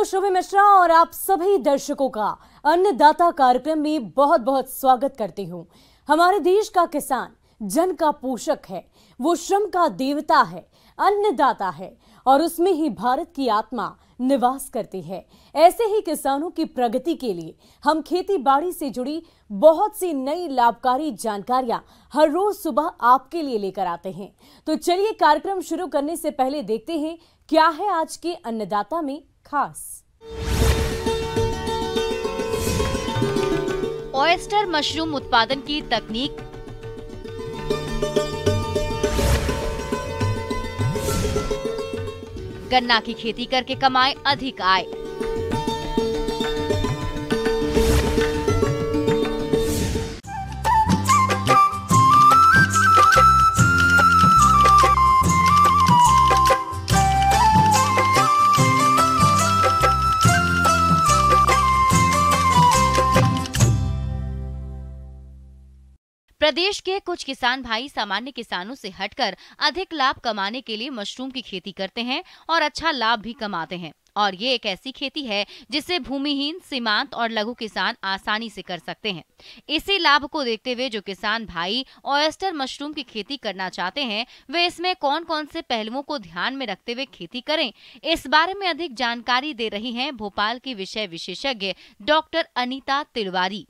शोभा मिश्रा और आप सभी दर्शकों का अन्नदाता कार्यक्रम में बहुत बहुत स्वागत करती हूं। हमारे देश का किसान जन का पोषक है, वो श्रम का देवता है, अन्नदाता है और उसमें ही भारत की आत्मा निवास करती है। ऐसे ही किसानों की प्रगति के लिए हम खेती बाड़ी से जुड़ी बहुत सी नई लाभकारी जानकारियां हर रोज सुबह आपके लिए लेकर आते हैं। तो चलिए कार्यक्रम शुरू करने से पहले देखते हैं क्या है आज के अन्नदाता में खास। ऑयस्टर मशरूम उत्पादन की तकनीक, गन्ना की खेती करके कमाए अधिक आय। प्रदेश के कुछ किसान भाई सामान्य किसानों से हटकर अधिक लाभ कमाने के लिए मशरूम की खेती करते हैं और अच्छा लाभ भी कमाते हैं। और ये एक ऐसी खेती है जिसे भूमिहीन, सीमांत और लघु किसान आसानी से कर सकते हैं। इसी लाभ को देखते हुए जो किसान भाई ऑयस्टर मशरूम की खेती करना चाहते हैं, वे इसमें कौन कौन से पहलुओं को ध्यान में रखते हुए खेती करें, इस बारे में अधिक जानकारी दे रही हैं भोपाल की विषय विशेषज्ञ डॉक्टर अनीता तिवारी।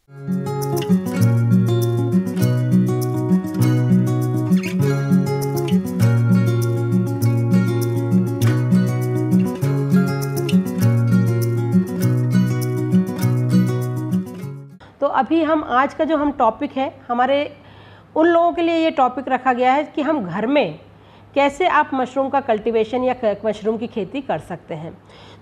तो अभी हम आज का जो हम टॉपिक है, हमारे उन लोगों के लिए ये टॉपिक रखा गया है कि हम घर में कैसे आप मशरूम का कल्टीवेशन या मशरूम की खेती कर सकते हैं।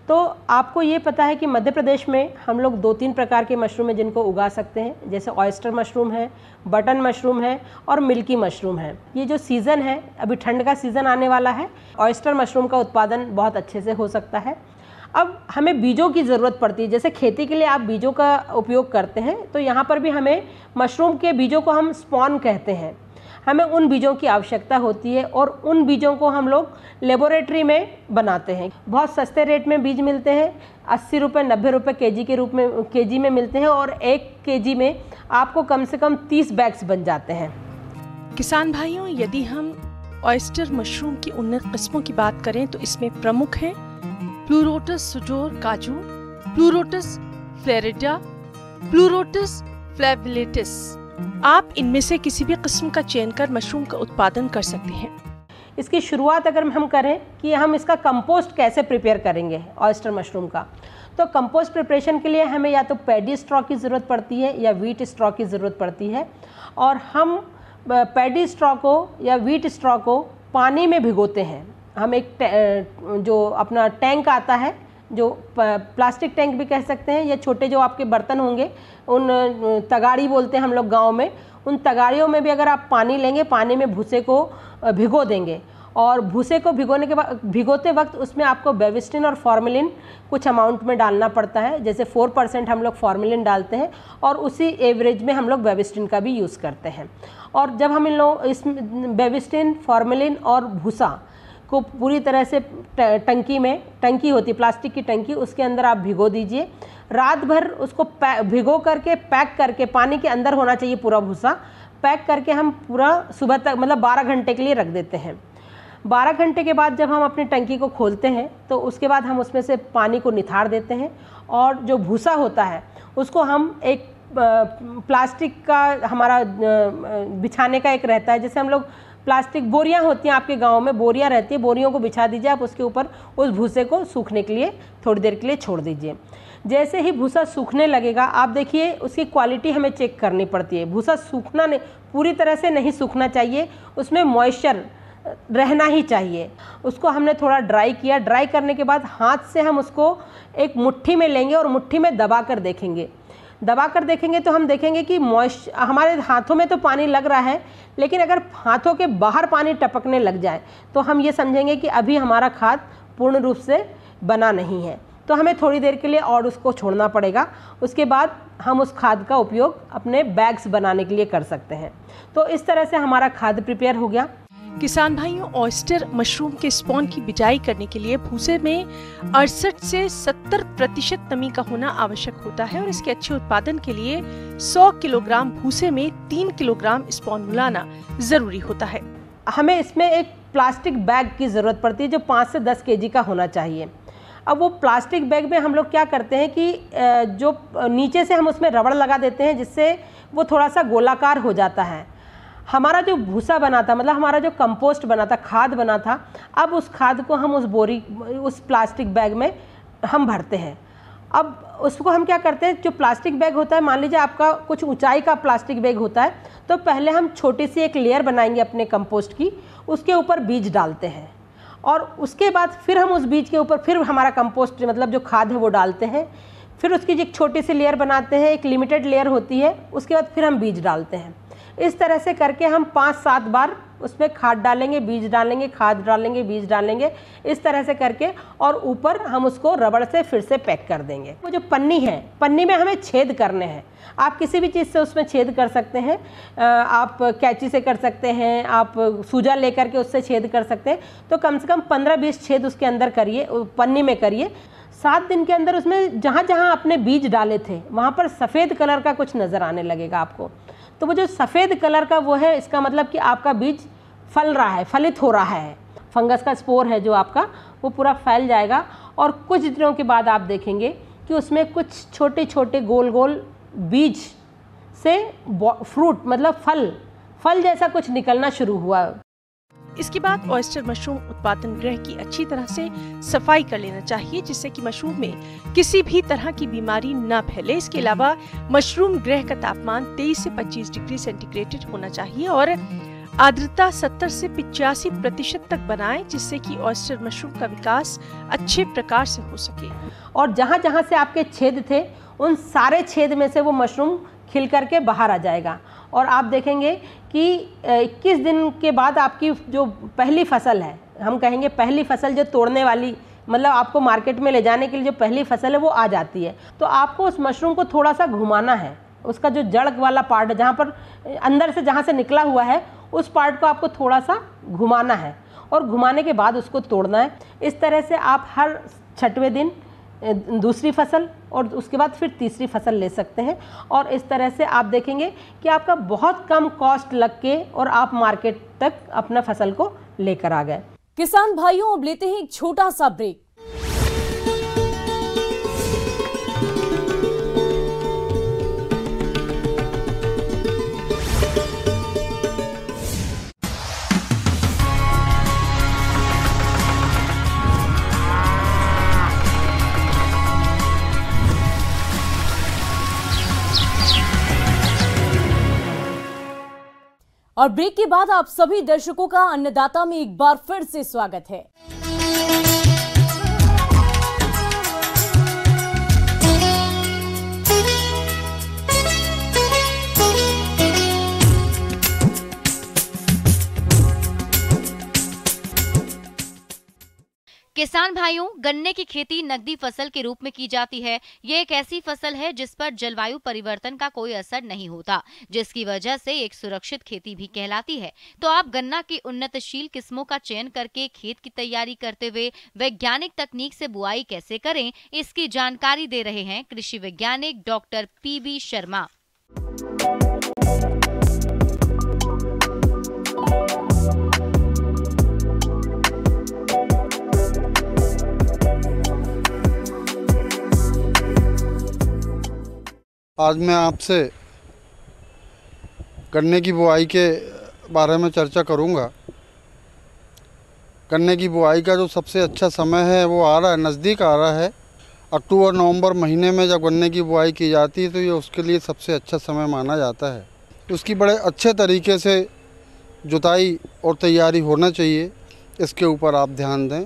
तो आपको ये पता है कि मध्य प्रदेश में हम लोग 2-3 प्रकार के मशरूम हैं जिनको उगा सकते हैं, जैसे ऑयस्टर मशरूम है, बटन मशरूम है और मिल्की मशरूम है। ये जो सीज़न है, अभी ठंड का सीज़न आने वाला है, ऑयस्टर मशरूम का उत्पादन बहुत अच्छे से हो सकता है। अब हमें बीजों की ज़रूरत पड़ती है, जैसे खेती के लिए आप बीजों का उपयोग करते हैं, तो यहाँ पर भी हमें मशरूम के बीजों को हम स्पॉन कहते हैं। हमें उन बीजों की आवश्यकता होती है और उन बीजों को हम लोग लेबोरेटरी में बनाते हैं। बहुत सस्ते रेट में बीज मिलते हैं, 80 रुपये 90 रुपये केजी के रूप में केजी में मिलते हैं और 1 केजी में आपको कम से कम 30 बैग्स बन जाते हैं। किसान भाइयों, यदि हम ऑयस्टर मशरूम की उन्नत किस्मों की बात करें तो इसमें प्रमुख हैं प्लूरोटस सुडोर काजू, प्लूरोटस फ्लोरिडा, प्लूरोटस फ्लैविलेटिस। आप इनमें से किसी भी किस्म का चयन कर मशरूम का उत्पादन कर सकते हैं। इसकी शुरुआत अगर हम करें कि हम इसका कंपोस्ट कैसे प्रिपेयर करेंगे ऑयस्टर मशरूम का, तो कंपोस्ट प्रिपरेशन के लिए हमें या तो पैडी स्ट्रॉ की ज़रूरत पड़ती है या व्हीट स्ट्रॉ की ज़रूरत पड़ती है। और हम पैडी स्ट्रॉ को या व्हीट स्ट्रॉ को पानी में भिगोते हैं। हम एक जो अपना टैंक आता है, जो प्लास्टिक टैंक भी कह सकते हैं, या छोटे जो आपके बर्तन होंगे, उन तगाड़ी बोलते हैं हम लोग गांव में, उन तगाड़ियों में भी अगर आप पानी लेंगे, पानी में भूसे को भिगो देंगे और भूसे को भिगोने के बाद भिगोते वक्त उसमें आपको बेविस्टिन और फॉर्मेलिन कुछ अमाउंट में डालना पड़ता है। जैसे 4% हम लोग फॉर्मेलिन डालते हैं और उसी एवरेज में हम लोग बेविस्टिन का भी यूज़ करते हैं। और जब हम इन लोग इस बेविस्टिन, फॉर्मेलिन और भूसा को पूरी तरह से टंकी होती है प्लास्टिक की टंकी, उसके अंदर आप भिगो दीजिए। रात भर उसको भिगो करके पैक करके, पानी के अंदर होना चाहिए पूरा भूसा, पैक करके हम पूरा सुबह तक मतलब 12 घंटे के लिए रख देते हैं। 12 घंटे के बाद जब हम अपनी टंकी को खोलते हैं तो उसके बाद हम उसमें से पानी को निथार देते हैं और जो भूसा होता है उसको हम एक प्लास्टिक का हमारा बिछाने का एक रहता है, जैसे हम लोग प्लास्टिक बोरियां होती हैं, आपके गांव में बोरियां रहती है, बोरियों को बिछा दीजिए आप, उसके ऊपर उस भूसे को सूखने के लिए थोड़ी देर के लिए छोड़ दीजिए। जैसे ही भूसा सूखने लगेगा, आप देखिए उसकी क्वालिटी हमें चेक करनी पड़ती है। भूसा सूखना नहीं, पूरी तरह से नहीं सूखना चाहिए, उसमें मॉइस्चर रहना ही चाहिए। उसको हमने थोड़ा ड्राई किया, ड्राई करने के बाद हाथ से हम उसको एक मुट्ठी में लेंगे और मुट्ठी में दबा कर देखेंगे। दबा कर देखेंगे तो हम देखेंगे कि हमारे हाथों में तो पानी लग रहा है, लेकिन अगर हाथों के बाहर पानी टपकने लग जाए तो हम ये समझेंगे कि अभी हमारा खाद पूर्ण रूप से बना नहीं है। तो हमें थोड़ी देर के लिए और उसको छोड़ना पड़ेगा। उसके बाद हम उस खाद का उपयोग अपने बैग्स बनाने के लिए कर सकते हैं। तो इस तरह से हमारा खाद प्रिपेयर हो गया। किसान भाइयों, ऑयस्टर मशरूम के स्पॉन की बिजाई करने के लिए भूसे में 68 से 70% नमी का होना आवश्यक होता है और इसके अच्छे उत्पादन के लिए 100 किलोग्राम भूसे में 3 किलोग्राम स्पॉन मिलाना जरूरी होता है। हमें इसमें एक प्लास्टिक बैग की ज़रूरत पड़ती है जो 5 से 10 केजी का होना चाहिए। अब वो प्लास्टिक बैग में हम लोग क्या करते हैं कि जो नीचे से हम उसमें रबड़ लगा देते हैं जिससे वो थोड़ा सा गोलाकार हो जाता है। हमारा जो भूसा बना था, मतलब हमारा जो कंपोस्ट बना था, खाद बना था, अब उस खाद को हम उस प्लास्टिक बैग में हम भरते हैं। अब उसको हम क्या करते हैं, जो प्लास्टिक बैग होता है, मान लीजिए आपका कुछ ऊंचाई का प्लास्टिक बैग होता है, तो पहले हम छोटी सी एक लेयर बनाएंगे अपने कंपोस्ट की, उसके ऊपर बीज डालते हैं और उसके बाद फिर हम उस बीज के ऊपर फिर हमारा कंपोस्ट मतलब जो खाद है वो डालते हैं। फिर उसकी एक छोटी सी लेयर बनाते हैं, एक लिमिटेड लेयर होती है, उसके बाद फिर हम बीज डालते हैं। इस तरह से करके हम 5-7 बार उसमें खाद डालेंगे, बीज डालेंगे, खाद डालेंगे, बीज डालेंगे, इस तरह से करके, और ऊपर हम उसको रबड़ से फिर से पैक कर देंगे। वो जो पन्नी है, पन्नी में हमें छेद करने हैं। आप किसी भी चीज़ से उसमें छेद कर सकते हैं, आप कैंची से कर सकते हैं, आप सूजा लेकर के उससे छेद कर सकते हैं। तो कम से कम 15-20 छेद उसके अंदर करिए, पन्नी में करिए। 7 दिन के अंदर उसमें जहाँ जहाँ आपने बीज डाले थे वहाँ पर सफ़ेद कलर का कुछ नज़र आने लगेगा आपको। तो वो जो सफ़ेद कलर का वो है, इसका मतलब कि आपका बीज फल रहा है, फलित हो रहा है। फंगस का स्पोर है जो आपका, वो पूरा फैल जाएगा और कुछ दिनों के बाद आप देखेंगे कि उसमें कुछ छोटे छोटे गोल गोल बीज से फ्रूट मतलब फल जैसा कुछ निकलना शुरू हुआ। इसके बाद ऑयस्टर मशरूम उत्पादन गृह की अच्छी तरह से सफाई कर लेना चाहिए जिससे कि मशरूम में किसी भी तरह की बीमारी न फैले। इसके अलावा मशरूम गृह का तापमान 23 से 25 डिग्री सेंटीग्रेड होना चाहिए और आर्द्रता 70 से 85% तक बनाएं जिससे कि ऑयस्टर मशरूम का विकास अच्छे प्रकार से हो सके। और जहाँ जहाँ से आपके छेद थे उन सारे छेद में से वो मशरूम खिल करके बाहर आ जाएगा और आप देखेंगे कि 21 दिन के बाद आपकी जो पहली फसल है, हम कहेंगे पहली फसल जो तोड़ने वाली, मतलब आपको मार्केट में ले जाने के लिए जो पहली फसल है वो आ जाती है। तो आपको उस मशरूम को थोड़ा सा घुमाना है, उसका जो जड़ वाला पार्ट है जहाँ पर अंदर से जहाँ से निकला हुआ है उस पार्ट को आपको थोड़ा सा घुमाना है और घुमाने के बाद उसको तोड़ना है। इस तरह से आप हर 6वें दिन दूसरी फसल और उसके बाद फिर तीसरी फसल ले सकते हैं और इस तरह से आप देखेंगे कि आपका बहुत कम कॉस्ट लग के और आप मार्केट तक अपना फसल को लेकर आ गए। किसान भाइयों, अब लेते हैं एक छोटा सा ब्रेक। और ब्रेक के बाद आप सभी दर्शकों का अन्नदाता में एक बार फिर से स्वागत है। किसान भाइयों, गन्ने की खेती नकदी फसल के रूप में की जाती है। ये एक ऐसी फसल है जिस पर जलवायु परिवर्तन का कोई असर नहीं होता, जिसकी वजह से एक सुरक्षित खेती भी कहलाती है। तो आप गन्ना की उन्नतशील किस्मों का चयन करके खेत की तैयारी करते हुए वैज्ञानिक तकनीक से बुआई कैसे करें, इसकी जानकारी दे रहे हैं कृषि वैज्ञानिक डॉक्टर PB शर्मा। आज मैं आपसे गन्ने की बुआई के बारे में चर्चा करूंगा। गन्ने की बुआई का जो सबसे अच्छा समय है वो आ रहा है, नज़दीक आ रहा है। अक्टूबर-नवंबर महीने में जब गन्ने की बुआई की जाती है तो ये उसके लिए सबसे अच्छा समय माना जाता है। उसकी बड़े अच्छे तरीके से जुताई और तैयारी होना चाहिए, इसके ऊपर आप ध्यान दें।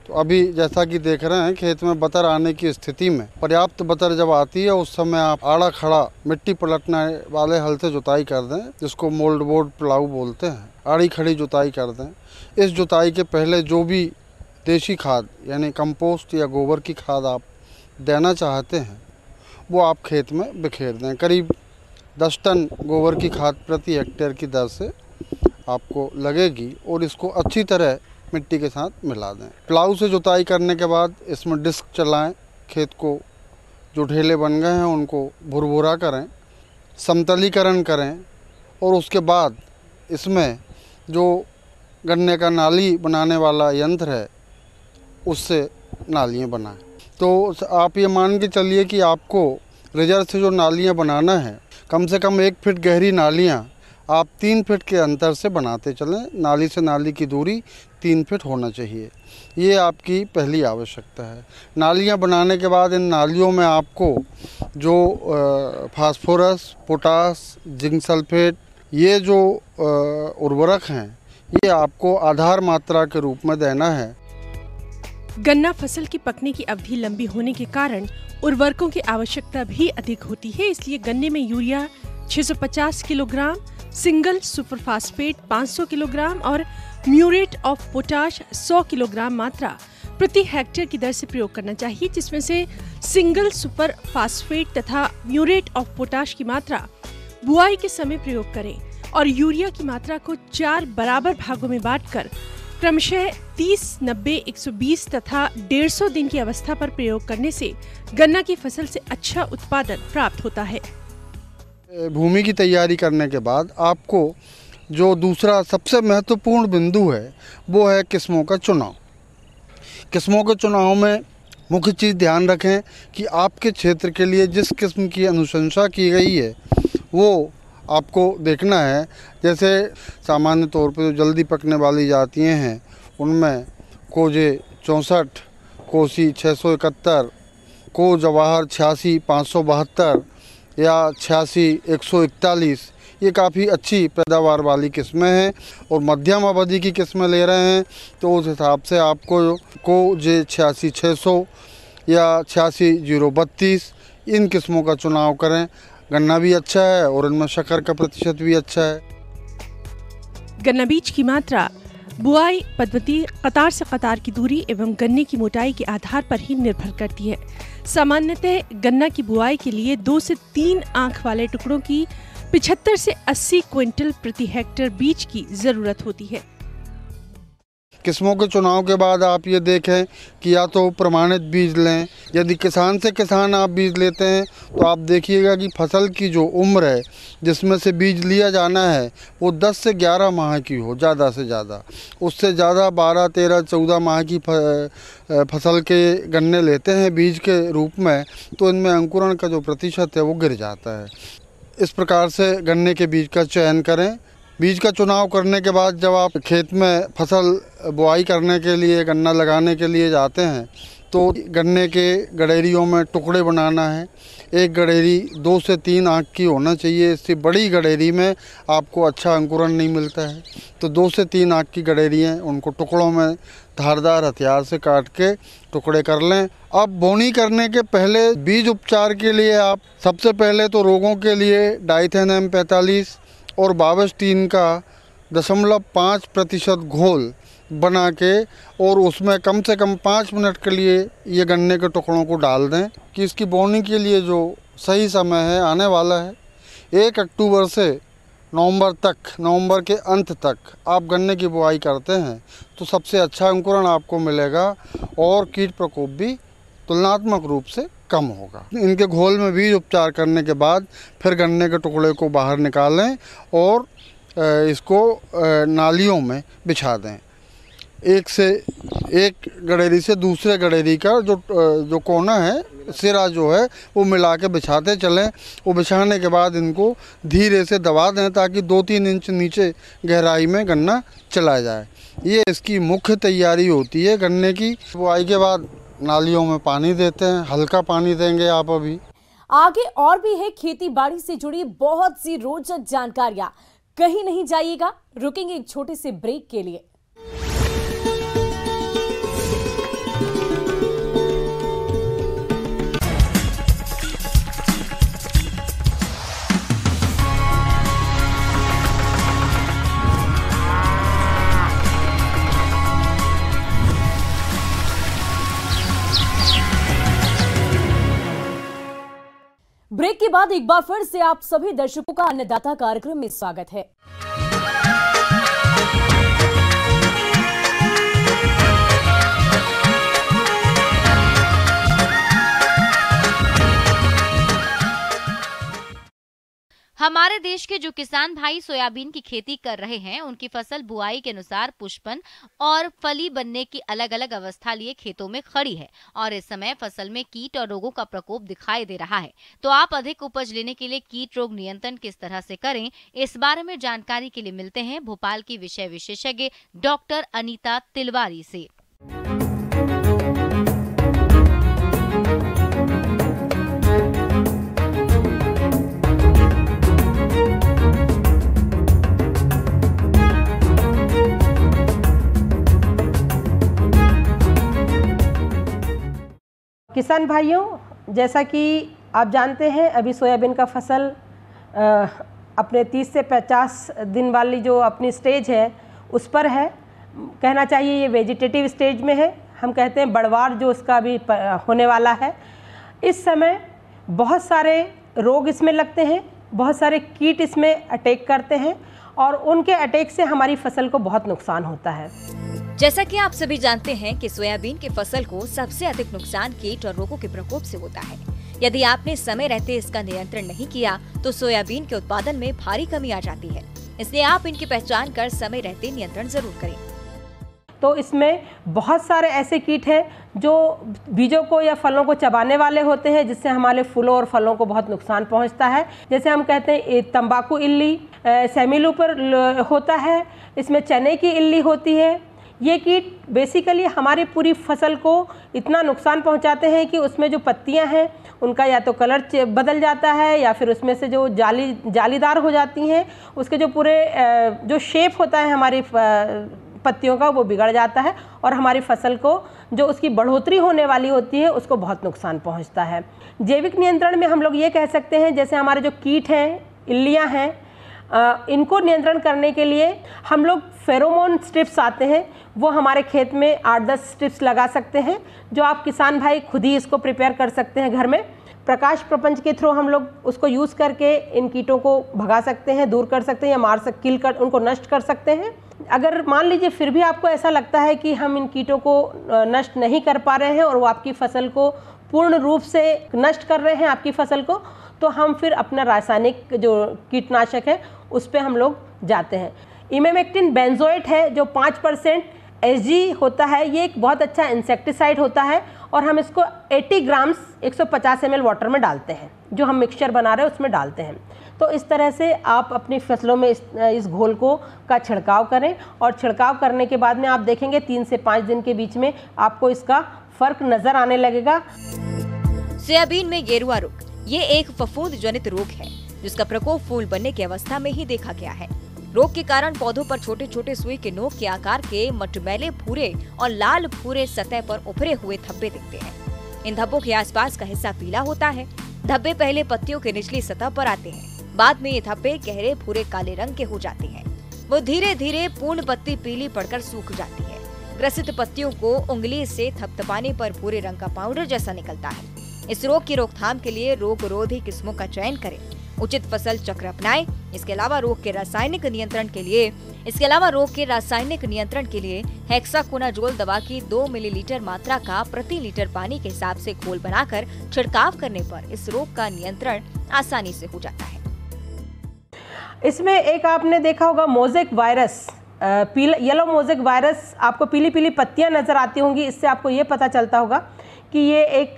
तो अभी जैसा कि देख रहे हैं खेत में बतर आने की स्थिति में पर्याप्त बतर जब आती है उस समय आप आड़ा खड़ा मिट्टी पलटने वाले हल से जुताई कर दें, जिसको मोल्ड बोर्ड प्लाऊ बोलते हैं। आड़ी खड़ी जुताई कर दें। इस जुताई के पहले जो भी देसी खाद यानी कंपोस्ट या गोबर की खाद आप देना चाहते हैं वो आप खेत में बिखेर दें। करीब 10 टन गोबर की खाद प्रति हेक्टेयर की दर से आपको लगेगी और इसको अच्छी तरह मिट्टी के साथ मिला दें। प्लाऊ से जुताई करने के बाद इसमें डिस्क चलाएं, खेत को जो ढेले बन गए हैं उनको भुरभुरा करें, समतलीकरण करें और उसके बाद इसमें जो गन्ने का नाली बनाने वाला यंत्र है उससे नालियाँ बनाएं। तो आप ये मान के चलिए कि आपको रिजर्व से जो नालियाँ बनाना है, कम से कम 1 फीट गहरी नालियाँ आप 3 फीट के अंतर से बनाते चलें। नाली से नाली की दूरी 3 फीट होना चाहिए। ये आपकी पहली आवश्यकता है। नालियाँ बनाने के बाद इन नालियों में आपको जो फास्फोरस, पोटास, जिंक सल्फेट, ये जो उर्वरक हैं, ये आपको आधार मात्रा के रूप में देना है। गन्ना फसल की पकने की अवधि लंबी होने के कारण उर्वरकों की आवश्यकता भी अधिक होती है, इसलिए गन्ने में urea 650 kilogram, single super phosphate 500 kilogram और म्यूरेट ऑफ पोटाश 100 किलोग्राम मात्रा प्रति हेक्टेयर की दर से प्रयोग करना चाहिए, जिसमें से सिंगल सुपर फास्फेट तथा म्यूरेट ऑफ पोटाश की मात्रा बुआई के समय प्रयोग करें और यूरिया की मात्रा को 4 बराबर भागों में बांटकर क्रमशः 30, 90, 120 तथा 150 दिन की अवस्था पर प्रयोग करने से गन्ना की फसल से अच्छा उत्पादन प्राप्त होता है। भूमि की तैयारी करने के बाद आपको जो दूसरा सबसे महत्वपूर्ण बिंदु है वो है किस्मों का चुनाव। किस्मों के चुनाव में मुख्य चीज़ ध्यान रखें कि आपके क्षेत्र के लिए जिस किस्म की अनुशंसा की गई है वो आपको देखना है। जैसे सामान्य तौर पर जो जल्दी पकने वाली जातियाँ हैं उनमें कोजे 64, कोसी 671, को जवाहर 86, 572 या 86, 141, ये काफ़ी अच्छी पैदावार वाली किस्में हैं और मध्यम अवधि की किस्में ले रहे हैं तो उस हिसाब से आपको को जे 86, 600 या 86, 032 इन किस्मों का चुनाव करें। गन्ना भी अच्छा है और इनमें शक्कर का प्रतिशत भी अच्छा है। गन्ना बीज की मात्रा बुआई पद्धति, कतार से कतार की दूरी एवं गन्ने की मोटाई के आधार पर ही निर्भर करती है। सामान्यतः गन्ना की बुआई के लिए 2 से 3 आंख वाले टुकड़ों की 75 से 80 क्विंटल प्रति हेक्टेयर बीज की जरूरत होती है। किस्मों के चुनाव के बाद आप ये देखें कि या तो प्रमाणित बीज लें, यदि किसान से किसान आप बीज लेते हैं तो आप देखिएगा कि फसल की जो उम्र है जिसमें से बीज लिया जाना है वो 10 से 11 माह की हो, ज़्यादा से ज़्यादा। उससे ज़्यादा 12, 13, 14 माह की फसल के गन्ने लेते हैं बीज के रूप में तो इनमें अंकुरण का जो प्रतिशत है वो गिर जाता है। इस प्रकार से गन्ने के बीज का चयन करें। बीज का चुनाव करने के बाद जब आप खेत में फसल बुआई करने के लिए, गन्ना लगाने के लिए जाते हैं तो गन्ने के गडेरियों में टुकड़े बनाना है। एक गडेरी 2 से 3 आंख की होना चाहिए। इससे बड़ी गडेरी में आपको अच्छा अंकुरण नहीं मिलता है। तो 2 से 3 आंख की गडेरी हैं, उनको टुकड़ों में धारदार हथियार से काट के टुकड़े कर लें। अब बोनी करने के पहले बीज उपचार के लिए आप सबसे पहले तो रोगों के लिए डाइथेन M45 और 22-3 का 0.5% घोल बना के और उसमें कम से कम 5 मिनट के लिए ये गन्ने के टुकड़ों को डाल दें कि इसकी बोनी के लिए जो सही समय है आने वाला है 1 अक्टूबर से नवंबर तक, नवंबर के अंत तक आप गन्ने की बुआई करते हैं तो सबसे अच्छा अंकुरण आपको मिलेगा और कीट प्रकोप भी तुलनात्मक रूप से कम होगा। इनके घोल में बीज उपचार करने के बाद फिर गन्ने के टुकड़े को बाहर निकालें और इसको नालियों में बिछा दें। एक गडेरी से दूसरे गडेरी का जो कोना है, सिरा जो है वो मिला के बिछाते चलें। वो बिछाने के बाद इनको धीरे से दबा दें ताकि 2-3 इंच नीचे गहराई में गन्ना चला जाए। ये इसकी मुख्य तैयारी होती है गन्ने की। बुआई के बाद नालियों में पानी देते हैं, हल्का पानी देंगे आप अभी। आगे और भी है खेती बाड़ी से जुड़ी बहुत सी रोचक जानकारियां। कहीं नहीं जाइएगा, रुकेंगे एक छोटे से ब्रेक के लिए। ब्रेक के बाद एक बार फिर से आप सभी दर्शकों का अन्नदाता कार्यक्रम में स्वागत है। हमारे देश के जो किसान भाई सोयाबीन की खेती कर रहे हैं, उनकी फसल बुआई के अनुसार पुष्पन और फली बनने की अलग अलग अवस्था लिए खेतों में खड़ी है और इस समय फसल में कीट और रोगों का प्रकोप दिखाई दे रहा है। तो आप अधिक उपज लेने के लिए कीट रोग नियंत्रण किस तरह से करें, इस बारे में जानकारी के लिए मिलते हैं भोपाल की विषय विशेषज्ञ डॉक्टर अनीता तिलवारी से। किसान भाइयों, जैसा कि आप जानते हैं अभी सोयाबीन का फसल अपने 30 से 50 दिन वाली जो अपनी स्टेज है उस पर है। कहना चाहिए ये वेजिटेटिव स्टेज में है। हम कहते हैं बढ़वार जो उसका अभी होने वाला है। इस समय बहुत सारे रोग इसमें लगते हैं, बहुत सारे कीट इसमें अटैक करते हैं और उनके अटैक से हमारी फसल को बहुत नुकसान होता है। जैसा कि आप सभी जानते हैं कि सोयाबीन की फसल को सबसे अधिक नुकसान कीट और रोगों के प्रकोप से होता है। यदि आपने समय रहते इसका नियंत्रण नहीं किया तो सोयाबीन के उत्पादन में भारी कमी आ जाती है। इसलिए आप इनकी पहचान कर समय रहते नियंत्रण जरूर करें। तो इसमें बहुत सारे ऐसे कीट हैं जो बीजों को या फलों को चबाने वाले होते हैं, जिससे हमारे फूलों और फलों को बहुत नुकसान पहुंचता है। जैसे हम कहते हैं तंबाकू इल्ली सेमिलू पर होता है, इसमें चने की इल्ली होती है। ये कीट बेसिकली हमारी पूरी फसल को इतना नुकसान पहुंचाते हैं कि उसमें जो पत्तियां हैं उनका या तो कलर बदल जाता है या फिर उसमें से जो जालीदार हो जाती हैं, उसके जो पूरे जो शेप होता है हमारी पत्तियों का वो बिगड़ जाता है और हमारी फसल को जो उसकी बढ़ोतरी होने वाली होती है उसको बहुत नुकसान पहुंचता है। जैविक नियंत्रण में हम लोग ये कह सकते हैं, जैसे हमारे जो कीट हैं, इल्लियाँ हैं, इनको नियंत्रण करने के लिए हम लोग फेरोमोन स्ट्रिप्स आते हैं, वो हमारे खेत में 8-10 स्ट्रिप्स लगा सकते हैं, जो आप किसान भाई खुद ही इसको प्रिपेयर कर सकते हैं घर में। प्रकाश प्रपंच के थ्रू हम लोग उसको यूज़ करके इन कीटों को भगा सकते हैं, दूर कर सकते हैं या किल कर उनको नष्ट कर सकते हैं। अगर मान लीजिए फिर भी आपको ऐसा लगता है कि हम इन कीटों को नष्ट नहीं कर पा रहे हैं और वो आपकी फसल को पूर्ण रूप से नष्ट कर रहे हैं आपकी फसल को, तो हम फिर अपना रासायनिक जो कीटनाशक है उस पर हम लोग जाते हैं। इमेमेक्टिन बेंजोएट है जो 5% Hg होता है। ये एक बहुत अच्छा इंसेक्टिसाइड होता है और हम इसको 80 ग्राम्स 150 ml वाटर में डालते हैं, जो हम मिक्सचर बना रहे हैं उसमें डालते हैं। तो इस तरह से आप अपनी फसलों में इस घोल का छिड़काव करें और छिड़काव करने के बाद में आप देखेंगे 3 से 5 दिन के बीच में आपको इसका फर्क नजर आने लगेगा। सोयाबीन में गेरुआ रोग ये एक फफूंद जनित रोग है जिसका प्रकोप फूल बनने की अवस्था में ही देखा गया है। रोग के कारण पौधों पर छोटे छोटे सुई के नोक के आकार के मटमैले भूरे और लाल भूरे सतह पर उभरे हुए धब्बे दिखते हैं। इन धब्बों के आसपास का हिस्सा पीला होता है। धब्बे पहले पत्तियों के निचली सतह पर आते हैं, बाद में ये धब्बे गहरे भूरे काले रंग के हो जाते हैं। वो धीरे धीरे पूर्ण पत्ती पीली पड़कर सूख जाती है। ग्रसित पत्तियों को उंगली से थपथपाने पर भूरे रंग का पाउडर जैसा निकलता है। इस रोग की रोकथाम के लिए रोगरोधी किस्मों का चयन करें, उचित फसल चक्र अपनाएं। इसके अलावा रोग के रासायनिक नियंत्रण के लिए हेक्साकोनाजोल दवा की 2 मिलीलीटर मात्रा का प्रति लीटर पानी के हिसाब से घोल बनाकर छिड़काव करने पर इस रोग का नियंत्रण आसानी से हो जाता है। इसमें एक आपने देखा होगा mosaic virus, yellow mosaic virus, आपको पीली पीली पत्तियां नजर आती होंगी। इससे आपको ये पता चलता होगा कि ये एक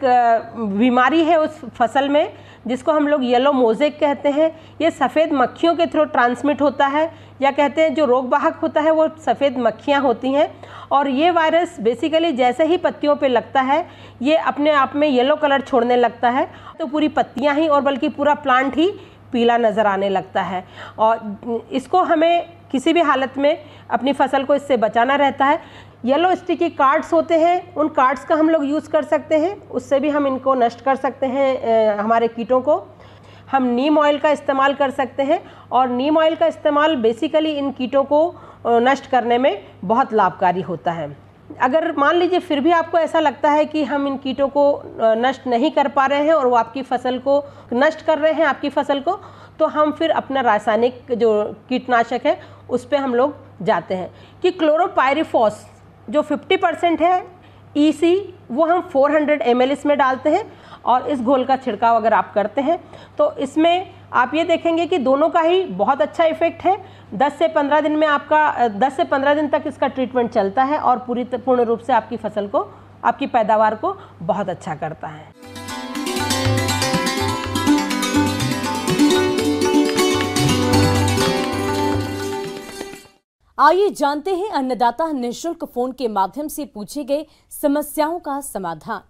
बीमारी है उस फसल में जिसको हम लोग येलो मोज़ेक कहते हैं। ये सफ़ेद मक्खियों के थ्रू ट्रांसमिट होता है, या कहते हैं जो रोगवाहक होता है वो सफ़ेद मक्खियाँ होती हैं। और ये वायरस बेसिकली जैसे ही पत्तियों पे लगता है ये अपने आप में येलो कलर छोड़ने लगता है, तो पूरी पत्तियाँ ही और बल्कि पूरा प्लांट ही पीला नज़र आने लगता है। और इसको हमें किसी भी हालत में अपनी फसल को इससे बचाना रहता है। येलो स्टिकी कार्ड्स होते हैं, उन कार्ड्स का हम लोग यूज़ कर सकते हैं, उससे भी हम इनको नष्ट कर सकते हैं हमारे कीटों को। हम नीम ऑयल का इस्तेमाल कर सकते हैं और नीम ऑयल का इस्तेमाल बेसिकली इन कीटों को नष्ट करने में बहुत लाभकारी होता है। अगर मान लीजिए फिर भी आपको ऐसा लगता है कि हम इन कीटों को नष्ट नहीं कर पा रहे हैं और वो आपकी फसल को नष्ट कर रहे हैं आपकी फसल को, तो हम फिर अपना रासायनिक जो कीटनाशक है उस पर हम लोग जाते हैं कि क्लोरोपाइरिफॉस जो 50% है EC, वो हम 400 ml इसमें डालते हैं और इस घोल का छिड़काव अगर आप करते हैं तो इसमें आप ये देखेंगे कि दोनों का ही बहुत अच्छा इफेक्ट है। 10 से 15 दिन में आपका 10 से 15 दिन तक इसका ट्रीटमेंट चलता है और पूर्ण रूप से आपकी फसल को, आपकी पैदावार को बहुत अच्छा करता है। आइए जानते हैं अन्नदाता निःशुल्क फोन के माध्यम से पूछे गए समस्याओं का समाधान।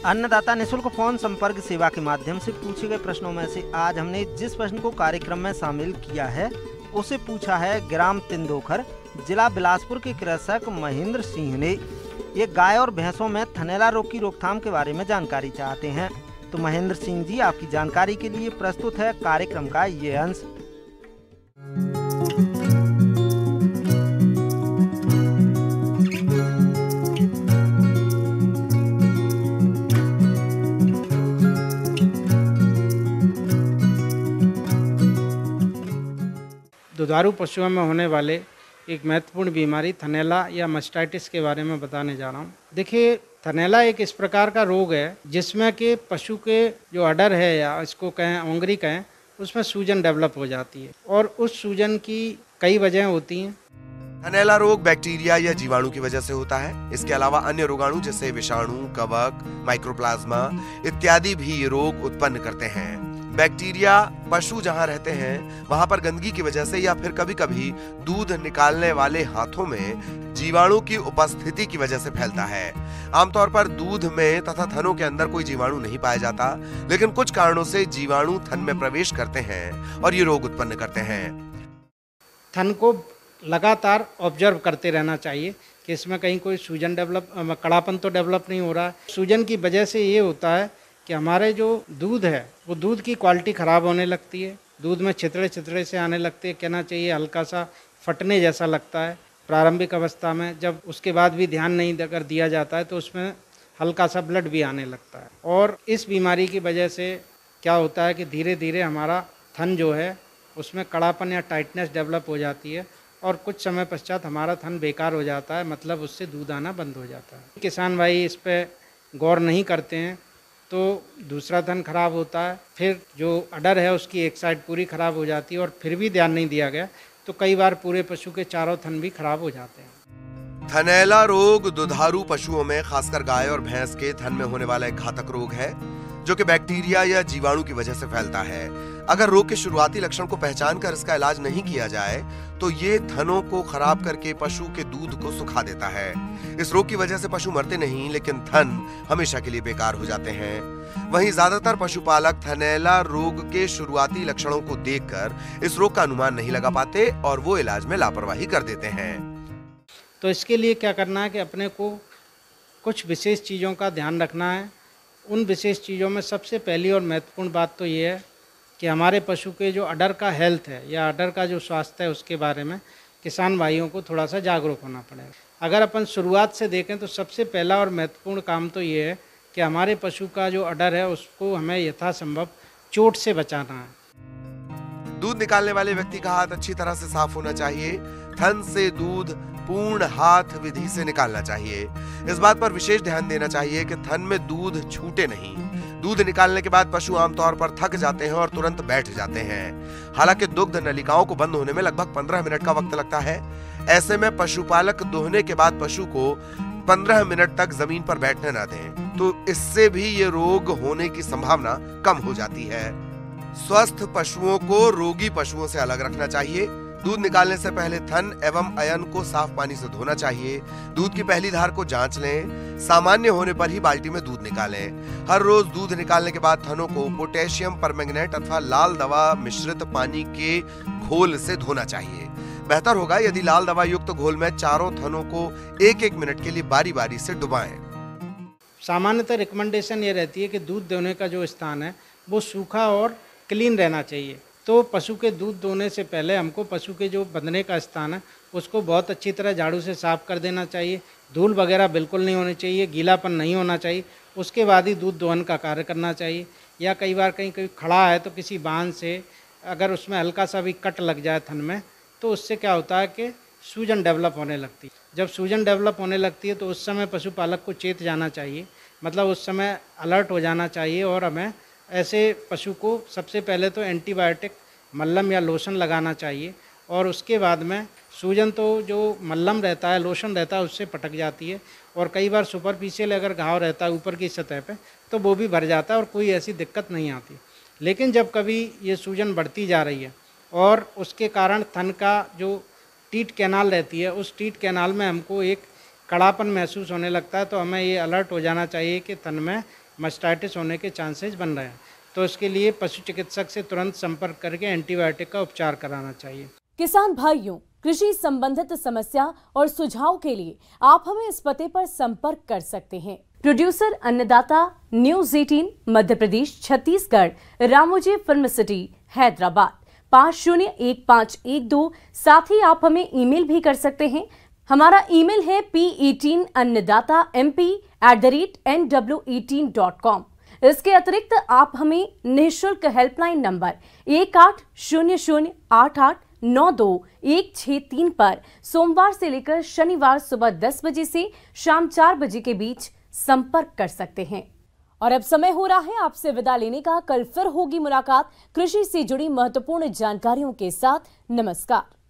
अन्नदाता निःशुल्क फोन संपर्क सेवा के माध्यम से पूछे गए प्रश्नों में से आज हमने जिस प्रश्न को कार्यक्रम में शामिल किया है उसे पूछा है ग्राम तिंदोखर, जिला बिलासपुर के कृषक महेंद्र सिंह ने। ये गाय और भैंसों में थनैला रोग की रोकथाम के बारे में जानकारी चाहते हैं। तो महेंद्र सिंह जी, आपकी जानकारी के लिए प्रस्तुत है कार्यक्रम का ये अंश। दुधारू पशुओं में होने वाले एक महत्वपूर्ण बीमारी थनैला या मास्टाइटिस के बारे में बताने जा रहा हूँ। देखिए, थनैला एक इस प्रकार का रोग है जिसमें कि पशु के जो अडर है या इसको कहें ओंगरी कहें, उसमें सूजन डेवलप हो जाती है और उस सूजन की कई वजह होती हैं। थनैला रोग बैक्टीरिया या जीवाणु की वजह से होता है। इसके अलावा अन्य रोगाणु जैसे विषाणु, कवक, माइक्रोप्लाज्मा इत्यादि भी ये रोग उत्पन्न करते हैं। बैक्टीरिया पशु जहां रहते हैं वहां पर गंदगी की वजह से या फिर कभी-कभी दूध निकालने वाले हाथों में जीवाणु की उपस्थिति की वजह से फैलता है। आमतौर पर दूध में तथा थनों के अंदर कोई जीवाणु नहीं पाया जाता, लेकिन कुछ कारणों से जीवाणु थन में प्रवेश करते हैं और ये रोग उत्पन्न करते हैं। थन को लगातार ऑब्जर्व करते रहना चाहिए कि इसमें कहीं कोई सूजन कड़ापन तो डेवलप नहीं हो रहा है। सूजन की वजह से ये होता है कि हमारे जो दूध है वो दूध की क्वालिटी ख़राब होने लगती है, दूध में छितड़े से आने लगते हैं, कहना चाहिए हल्का सा फटने जैसा लगता है प्रारंभिक अवस्था में। जब उसके बाद भी ध्यान नहीं अगर दिया जाता है तो उसमें हल्का सा ब्लड भी आने लगता है। और इस बीमारी की वजह से क्या होता है कि धीरे धीरे हमारा थन जो है उसमें कड़ापन या टाइटनेस डेवलप हो जाती है और कुछ समय पश्चात हमारा थन बेकार हो जाता है, मतलब उससे दूध आना बंद हो जाता है। किसान भाई इस पर गौर नहीं करते हैं तो दूसरा थन खराब होता है, फिर जो अडर है उसकी एक साइड पूरी खराब हो जाती है और फिर भी ध्यान नहीं दिया गया तो कई बार पूरे पशु के चारों थन भी खराब हो जाते हैं। थनैला रोग दुधारू पशुओं में खासकर गाय और भैंस के थन में होने वाला एक घातक रोग है जो कि बैक्टीरिया या जीवाणु की वजह से फैलता है। अगर रोग के शुरुआती लक्षण को पहचान कर इसका इलाज नहीं किया जाए तो ये थनों को खराब करके पशु के दूध को सुखा देता है। इस रोग की वजह से पशु मरते नहीं लेकिन थन हमेशा के लिए बेकार हो जाते हैं। वहीं ज्यादातर पशुपालक थनैला रोग के शुरुआती लक्षणों को देखकर इस रोग का अनुमान नहीं लगा पाते और वो इलाज में लापरवाही कर देते हैं। तो इसके लिए क्या करना है कि अपने को कुछ विशेष चीज़ों का ध्यान रखना है। उन विशेष चीज़ों में सबसे पहली और महत्वपूर्ण बात तो ये है कि हमारे पशु के जो अडर का हेल्थ है या अडर का जो स्वास्थ्य है उसके बारे में किसान भाइयों को थोड़ा सा जागरूक होना पड़ेगा। अगर अपन शुरुआत से देखें तो सबसे पहला और महत्वपूर्ण काम तो ये है कि हमारे पशु का जो अडर है उसको हमें यथासंभव चोट से बचाना है। दूध निकालने वाले व्यक्ति का हाथ अच्छी तरह से साफ होना चाहिए। थन से दूध पूर्ण हाथ विधि से निकालना चाहिए। इस बात पर विशेष ध्यान देना चाहिए कि थन में दूध छूटे नहीं। दूध निकालने के बाद पशु आमतौर पर थक जाते हैं और तुरंत बैठ जाते हैं। हालांकि दुग्ध नलिकाओं को बंद होने में लगभग 15 मिनट का वक्त लगता है। ऐसे में पशुपालक दोहने के बाद पशु को 15 मिनट तक जमीन पर बैठने न दें, तो इससे भी ये रोग होने की संभावना कम हो जाती है। स्वस्थ पशुओं को रोगी पशुओं से अलग रखना चाहिए। दूध निकालने से पहले थन एवं अयन को साफ पानी से धोना चाहिए। दूध की पहली धार को जांच लें। सामान्य होने पर ही बाल्टी में दूध निकालें। हर रोज दूध निकालने के बाद थनों को पोटेशियम परमैंगनेट अथवा लाल दवा मिश्रित पानी के घोल से धोना चाहिए। बेहतर होगा यदि लाल दवा युक्त घोल में चारों थनों को 1-1 मिनट के लिए बारी बारी से डुबाएं। सामान्यतः रिकमेंडेशन ये रहती है कि दूध दोहने का जो स्थान है वो सूखा और क्लीन रहना चाहिए। तो पशु के दूध दोहने से पहले हमको पशु के जो बंधने का स्थान है उसको बहुत अच्छी तरह झाड़ू से साफ कर देना चाहिए। धूल वगैरह बिल्कुल नहीं होनी चाहिए, गीलापन नहीं होना चाहिए। उसके बाद ही दूध दोहन का कार्य करना चाहिए। या कई बार कहीं खड़ा है तो किसी बांध से अगर उसमें हल्का सा भी कट लग जाए थन में तो उससे क्या होता है कि सूजन डेवलप होने लगती है। जब सूजन डेवलप होने लगती है तो उस समय पशुपालक को चेत जाना चाहिए, मतलब उस समय अलर्ट हो जाना चाहिए और हमें ऐसे पशु को सबसे पहले तो एंटीबायोटिक मल्लम या लोशन लगाना चाहिए और उसके बाद में सूजन तो जो मल्लम रहता है, लोशन रहता है, उससे पटक जाती है और कई बार सुपरफिशियल अगर घाव रहता है ऊपर की सतह पे तो वो भी भर जाता है और कोई ऐसी दिक्कत नहीं आती। लेकिन जब कभी ये सूजन बढ़ती जा रही है और उसके कारण थन का जो टीट कैनाल रहती है, उस टीट कैनाल में हमको एक कड़ापन महसूस होने लगता है, तो हमें ये अलर्ट हो जाना चाहिए कि थन में मास्टाइटिस होने के चांसेस बन रहे हैं। तो इसके लिए पशु चिकित्सक से तुरंत संपर्क करके एंटीबायोटिक का उपचार कराना चाहिए। किसान भाइयों, कृषि संबंधित समस्या और सुझाव के लिए आप हमें इस पते पर संपर्क कर सकते हैं। प्रोड्यूसर अन्नदाता, news 18, Madhya Pradesh, Chhattisgarh, Ramoji film city, Hyderabad 501512। साथ ही आप हमें ईमेल भी कर सकते हैं। हमारा ईमेल है p18annadatamp@nw18.com। इसके अतिरिक्त आप हमें निःशुल्क हेल्पलाइन नंबर 180088926163 पर सोमवार से लेकर शनिवार सुबह 10 बजे से शाम 4 बजे के बीच संपर्क कर सकते हैं। और अब समय हो रहा है आपसे विदा लेने का। कल फिर होगी मुलाकात कृषि से जुड़ी महत्वपूर्ण जानकारियों के साथ। नमस्कार।